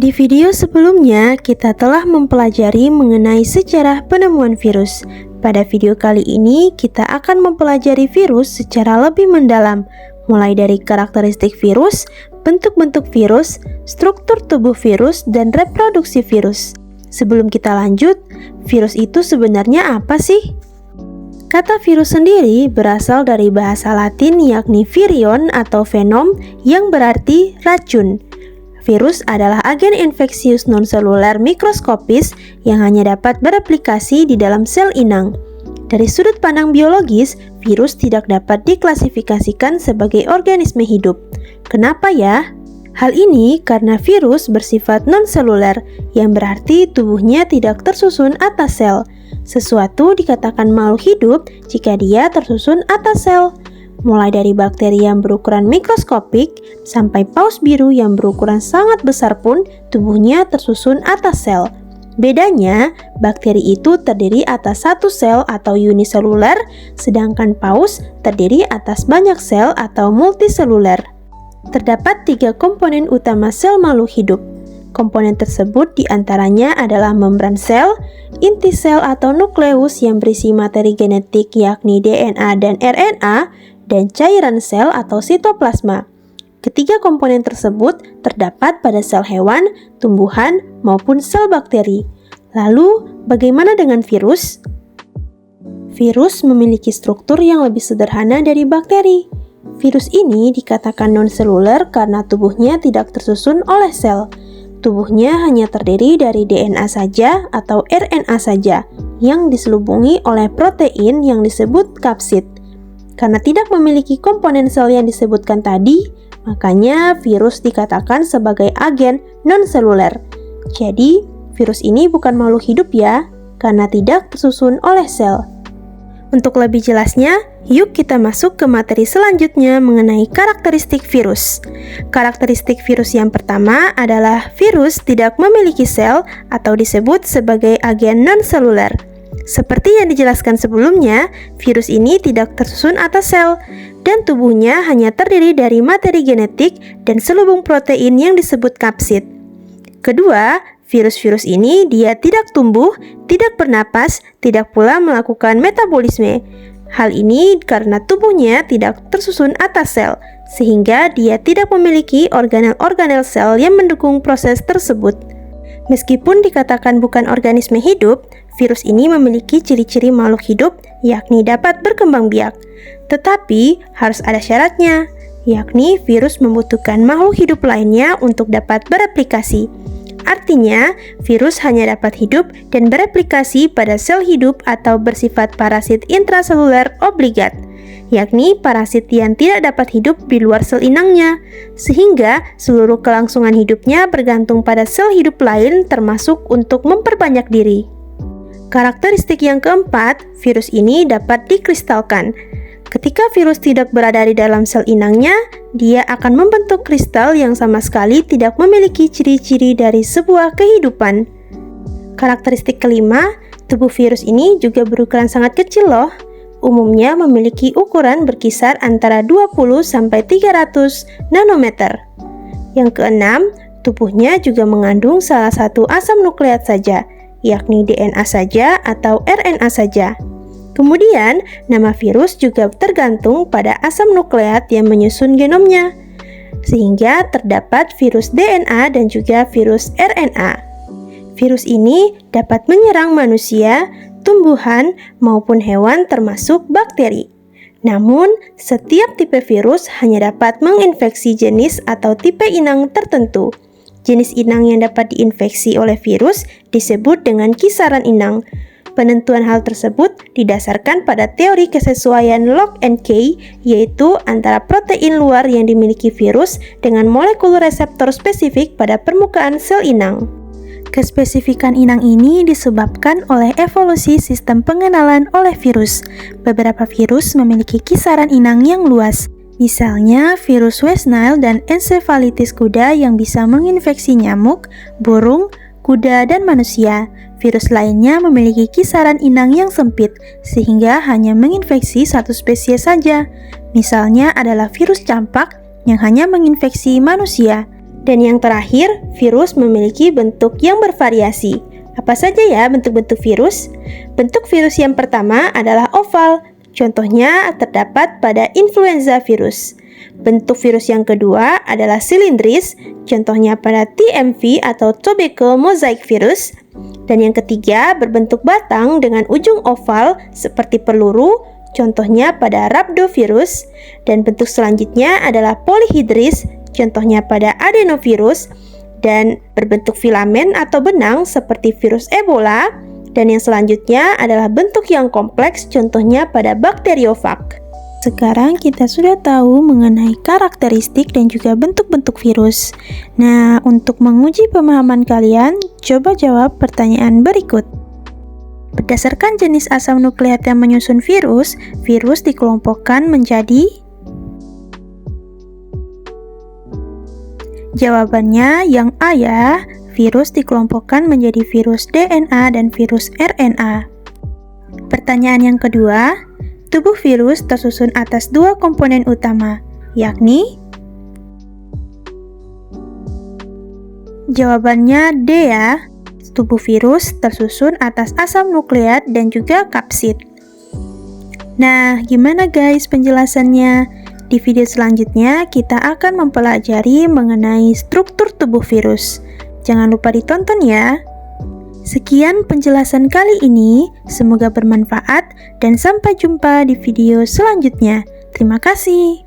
Di video sebelumnya, kita telah mempelajari mengenai sejarah penemuan virus. Pada video kali ini, kita akan mempelajari virus secara lebih mendalam, mulai dari karakteristik virus, bentuk-bentuk virus, struktur tubuh virus, dan reproduksi virus. Sebelum kita lanjut, virus itu sebenarnya apa sih? Kata virus sendiri berasal dari bahasa Latin yakni virion atau venom yang berarti racun. Virus adalah agen infeksius non-seluler mikroskopis yang hanya dapat bereplikasi di dalam sel inang. Dari sudut pandang biologis, virus tidak dapat diklasifikasikan sebagai organisme hidup. Kenapa ya? Hal ini karena virus bersifat non-seluler, yang berarti tubuhnya tidak tersusun atas sel. Sesuatu dikatakan makhluk hidup jika dia tersusun atas sel. Mulai dari bakteri yang berukuran mikroskopik sampai paus biru yang berukuran sangat besar pun tubuhnya tersusun atas sel. Bedanya, bakteri itu terdiri atas satu sel atau uniseluler, sedangkan paus terdiri atas banyak sel atau multiseluler. Terdapat 3 komponen utama sel makhluk hidup. Komponen tersebut diantaranya adalah membran sel, inti sel atau nukleus yang berisi materi genetik yakni DNA dan RNA, dan cairan sel atau sitoplasma. Ketiga komponen tersebut terdapat pada sel hewan, tumbuhan, maupun sel bakteri. Lalu, bagaimana dengan virus? Virus memiliki struktur yang lebih sederhana dari bakteri. Virus ini dikatakan non-seluler karena tubuhnya tidak tersusun oleh sel. Tubuhnya hanya terdiri dari DNA saja atau RNA saja yang diselubungi oleh protein yang disebut kapsid. Karena tidak memiliki komponen sel yang disebutkan tadi, makanya virus dikatakan sebagai agen non-seluler. Jadi, virus ini bukan makhluk hidup ya, karena tidak tersusun oleh sel. Untuk lebih jelasnya, yuk kita masuk ke materi selanjutnya mengenai karakteristik virus. Karakteristik virus yang pertama adalah virus tidak memiliki sel atau disebut sebagai agen non-seluler. Seperti yang dijelaskan sebelumnya, virus ini tidak tersusun atas sel, dan tubuhnya hanya terdiri dari materi genetik dan selubung protein yang disebut kapsid. Kedua, virus-virus ini dia tidak tumbuh, tidak bernapas, tidak pula melakukan metabolisme. Hal ini karena tubuhnya tidak tersusun atas sel, sehingga dia tidak memiliki organel-organel sel yang mendukung proses tersebut. Meskipun dikatakan bukan organisme hidup, virus ini memiliki ciri-ciri makhluk hidup, yakni dapat berkembang biak. Tetapi harus ada syaratnya, yakni virus membutuhkan makhluk hidup lainnya untuk dapat bereplikasi. Artinya, virus hanya dapat hidup dan bereplikasi pada sel hidup atau bersifat parasit intraseluler obligat, yakni parasit yang tidak dapat hidup di luar sel inangnya, sehingga seluruh kelangsungan hidupnya bergantung pada sel hidup lain termasuk untuk memperbanyak diri. Karakteristik yang keempat, virus ini dapat dikristalkan. Ketika virus tidak berada di dalam sel inangnya, dia akan membentuk kristal yang sama sekali tidak memiliki ciri-ciri dari sebuah kehidupan. Karakteristik kelima, tubuh virus ini juga berukuran sangat kecil loh. Umumnya memiliki ukuran berkisar antara 20-300 nanometer. Yang keenam, tubuhnya juga mengandung salah satu asam nukleat saja, yakni DNA saja atau RNA saja. Kemudian, nama virus juga tergantung pada asam nukleat yang menyusun genomnya, sehingga terdapat virus DNA dan juga virus RNA. Virus ini dapat menyerang manusia, tumbuhan, maupun hewan termasuk bakteri. Namun, setiap tipe virus hanya dapat menginfeksi jenis atau tipe inang tertentu. Jenis inang yang dapat diinfeksi oleh virus disebut dengan kisaran inang. Penentuan hal tersebut didasarkan pada teori kesesuaian lock and key, yaitu antara protein luar yang dimiliki virus dengan molekul reseptor spesifik pada permukaan sel inang. Kespesifikan inang ini disebabkan oleh evolusi sistem pengenalan oleh virus. Beberapa virus memiliki kisaran inang yang luas. Misalnya, virus West Nile dan encephalitis kuda yang bisa menginfeksi nyamuk, burung, kuda, dan manusia. Virus lainnya memiliki kisaran inang yang sempit, sehingga hanya menginfeksi satu spesies saja. Misalnya adalah virus campak yang hanya menginfeksi manusia. Dan yang terakhir, virus memiliki bentuk yang bervariasi. Apa saja ya bentuk-bentuk virus? Bentuk virus yang pertama adalah oval. Contohnya terdapat pada influenza virus. Bentuk virus yang kedua adalah silindris. Contohnya pada TMV atau tobacco mosaic virus. Dan yang ketiga berbentuk batang dengan ujung oval seperti peluru. Contohnya pada rhabdovirus. Dan bentuk selanjutnya adalah polyhedris. Contohnya pada adenovirus. Dan berbentuk filamen atau benang seperti virus Ebola. Dan yang selanjutnya adalah bentuk yang kompleks, contohnya pada bakteriofag. Sekarang kita sudah tahu mengenai karakteristik dan juga bentuk-bentuk virus. Nah, untuk menguji pemahaman kalian, coba jawab pertanyaan berikut. Berdasarkan jenis asam nukleat yang menyusun virus, virus dikelompokkan menjadi... Jawabannya yang A ya, virus dikelompokkan menjadi virus DNA dan virus RNA. Pertanyaan yang kedua, tubuh virus tersusun atas dua komponen utama, yakni? Jawabannya D ya, tubuh virus tersusun atas asam nukleat dan juga kapsid. Nah, gimana guys penjelasannya? Di video selanjutnya, kita akan mempelajari mengenai struktur tubuh virus. Jangan lupa ditonton ya. Sekian penjelasan kali ini, semoga bermanfaat dan sampai jumpa di video selanjutnya. Terima kasih.